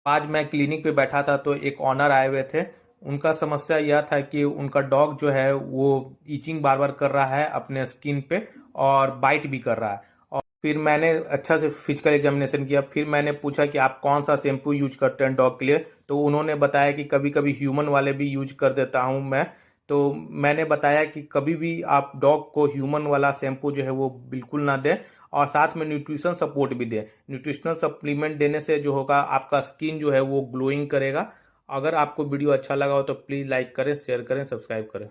आज मैं क्लिनिक पे बैठा था तो एक ऑनर आए हुए थे। उनका समस्या यह था कि उनका डॉग जो है वो ईचिंग बार बार कर रहा है अपने स्किन पे और बाइट भी कर रहा है। और फिर मैंने अच्छा से फिजिकल एग्जामिनेशन किया। फिर मैंने पूछा कि आप कौन सा शैम्पू यूज करते हैं डॉग के लिए। तो उन्होंने बताया कि कभी कभी ह्यूमन वाले भी यूज कर देता हूँ मैं। तो मैंने बताया कि कभी भी आप डॉग को ह्यूमन वाला शैम्पू जो है वो बिल्कुल ना दें, और साथ में न्यूट्रिशन सपोर्ट भी दें। न्यूट्रिशनल सप्लीमेंट देने से जो होगा आपका स्किन जो है वो ग्लोइंग करेगा। अगर आपको वीडियो अच्छा लगा हो तो प्लीज़ लाइक करें, शेयर करें, सब्सक्राइब करें।